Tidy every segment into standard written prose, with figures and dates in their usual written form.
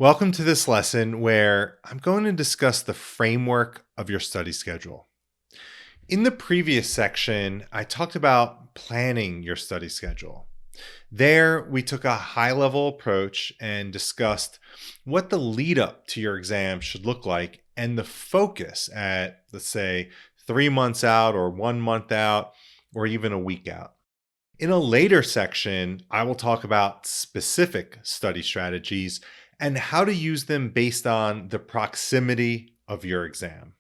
Welcome to this lesson where I'm going to discuss the framework of your study schedule. In the previous section, I talked about planning your study schedule. There, we took a high level approach and discussed what the lead up to your exam should look like and the focus at, let's say, 3 months out or 1 month out or even a week out. In a later section, I will talk about specific study strategies and how to use them based on the proximity of your exam.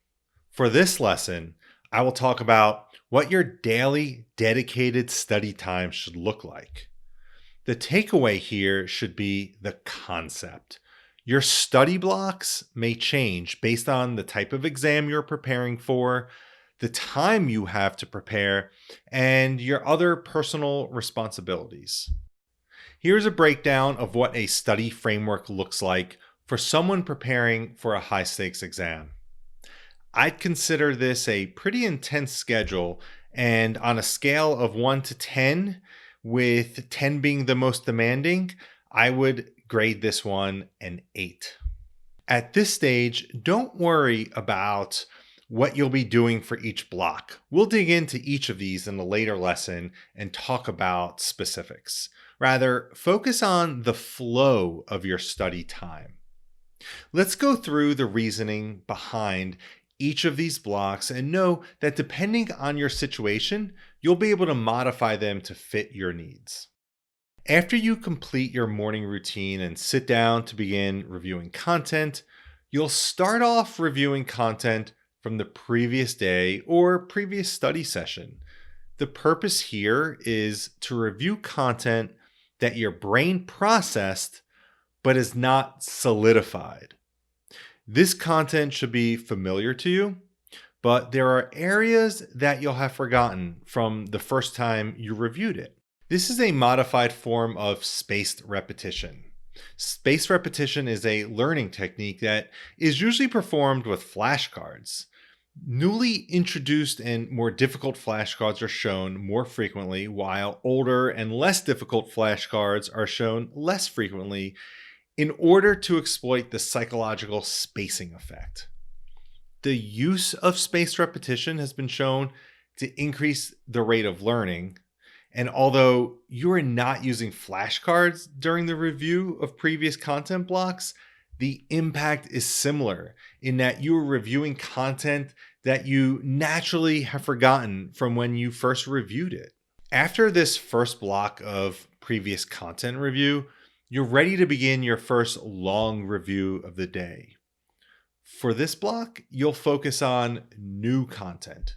For this lesson, I will talk about what your daily dedicated study time should look like. The takeaway here should be the concept. Your study blocks may change based on the type of exam you're preparing for, the time you have to prepare, and your other personal responsibilities. Here's a breakdown of what a study framework looks like for someone preparing for a high stakes exam. I'd consider this a pretty intense schedule, and on a scale of 1 to 10, with 10 being the most demanding, I would grade this one an 8. At this stage, don't worry about what you'll be doing for each block. We'll dig into each of these in a later lesson and talk about specifics. Rather, focus on the flow of your study time. Let's go through the reasoning behind each of these blocks and know that depending on your situation, you'll be able to modify them to fit your needs. After you complete your morning routine and sit down to begin reviewing content, you'll start off reviewing content from the previous day or previous study session. The purpose here is to review content that your brain processed but is not solidified. This content should be familiar to you, but there are areas that you'll have forgotten from the first time you reviewed it. This is a modified form of spaced repetition. Spaced repetition is a learning technique that is usually performed with flashcards. Newly introduced and more difficult flashcards are shown more frequently, while older and less difficult flashcards are shown less frequently in order to exploit the psychological spacing effect. The use of spaced repetition has been shown to increase the rate of learning, and although you are not using flashcards during the review of previous content blocks, the impact is similar in that you are reviewing content that you naturally have forgotten from when you first reviewed it. After this first block of previous content review, you're ready to begin your first long review of the day. For this block, you'll focus on new content.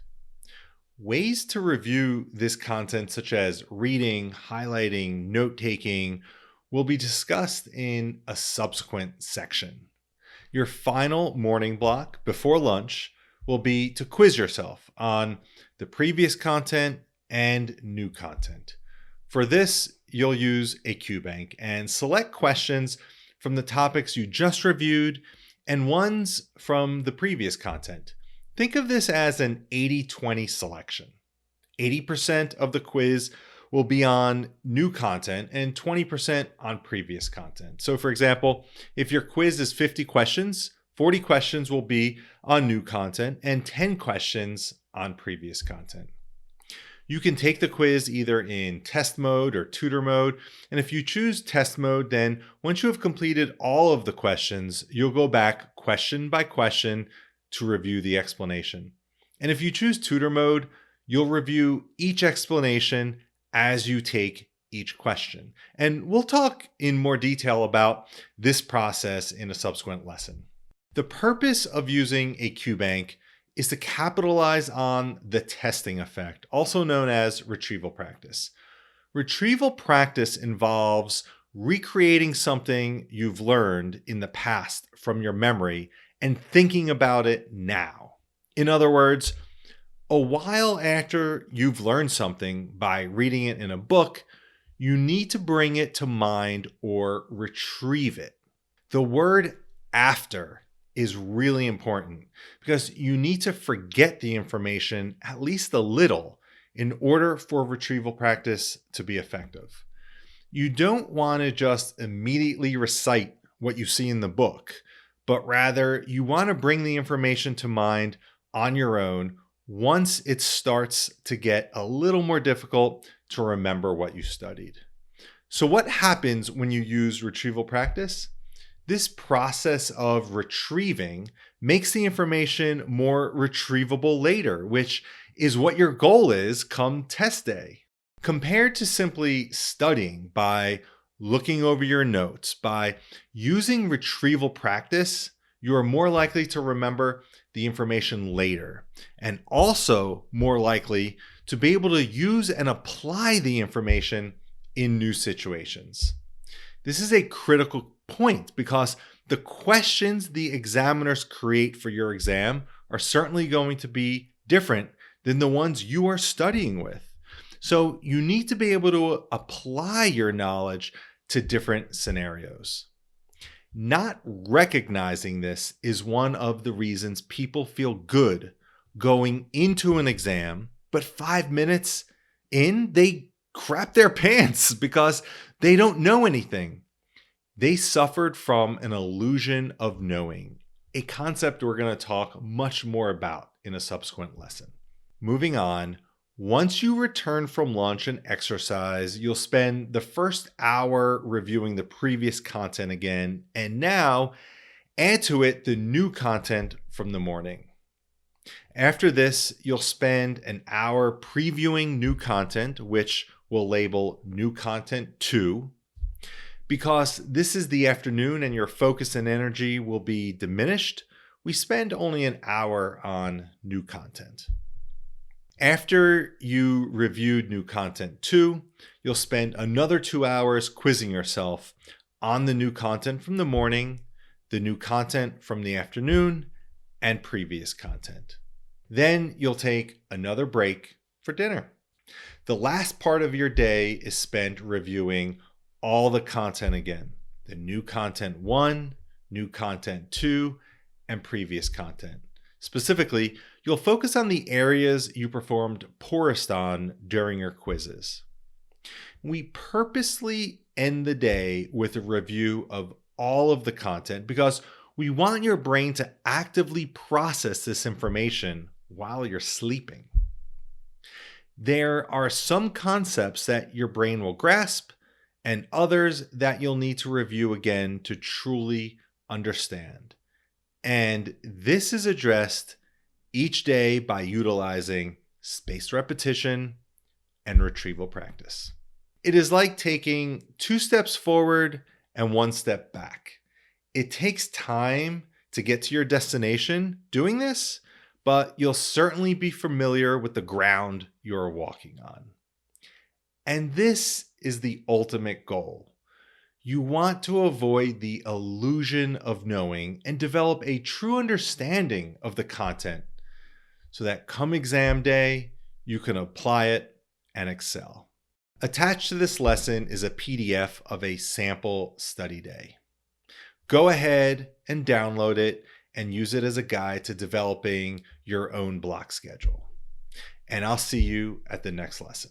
Ways to review this content, such as reading, highlighting, note-taking, will be discussed in a subsequent section. Your final morning block before lunch will be to quiz yourself on the previous content and new content. For this, you'll use a Q bank and select questions from the topics you just reviewed and ones from the previous content. Think of this as an 80-20 selection. 80% of the quiz will be on new content and 20% on previous content. So for example, if your quiz is 50 questions, 40 questions will be on new content and 10 questions on previous content. You can take the quiz either in test mode or tutor mode. And if you choose test mode, then once you have completed all of the questions, you'll go back question by question to review the explanation. And if you choose tutor mode, you'll review each explanation as you take each question. And we'll talk in more detail about this process in a subsequent lesson. The purpose of using a Q bank is to capitalize on the testing effect, also known as retrieval practice. Retrieval practice involves recreating something you've learned in the past from your memory and thinking about it now. In other words, a while after you've learned something by reading it in a book, you need to bring it to mind or retrieve it. The word after is really important because you need to forget the information at least a little in order for retrieval practice to be effective. You don't want to just immediately recite what you see in the book, but rather you want to bring the information to mind on your own once it starts to get a little more difficult to remember what you studied. So what happens when you use retrieval practice? This process of retrieving makes the information more retrievable later, which is what your goal is come test day. Compared to simply studying by looking over your notes, by using retrieval practice, you are more likely to remember the information later, and also more likely to be able to use and apply the information in new situations. This is a critical point because the questions the examiners create for your exam are certainly going to be different than the ones you are studying with. So you need to be able to apply your knowledge to different scenarios. Not recognizing this is one of the reasons people feel good going into an exam, but 5 minutes in, they crap their pants because they don't know anything. They suffered from an illusion of knowing, a concept we're going to talk much more about in a subsequent lesson. Moving on, once you return from lunch and exercise, you'll spend the first hour reviewing the previous content again, and now add to it the new content from the morning. After this, you'll spend an hour previewing new content, which we'll label New Content 2. Because this is the afternoon and your focus and energy will be diminished, we spend only an hour on new content. After you reviewed new content 2, you'll spend another 2 hours quizzing yourself on the new content from the morning, the new content from the afternoon, and previous content. Then you'll take another break for dinner. The last part of your day is spent reviewing all the content again, the new content 1, new content 2, and previous content. Specifically, you'll focus on the areas you performed poorest on during your quizzes. We purposely end the day with a review of all of the content because we want your brain to actively process this information while you're sleeping. There are some concepts that your brain will grasp and others that you'll need to review again to truly understand. And this is addressed each day by utilizing spaced repetition and retrieval practice. It is like taking 2 steps forward and 1 step back. It takes time to get to your destination doing this, but you'll certainly be familiar with the ground you're walking on. And this is the ultimate goal. You want to avoid the illusion of knowing and develop a true understanding of the content so that come exam day, you can apply it and excel. Attached to this lesson is a PDF of a sample study day. Go ahead and download it and use it as a guide to developing your own block schedule. And I'll see you at the next lesson.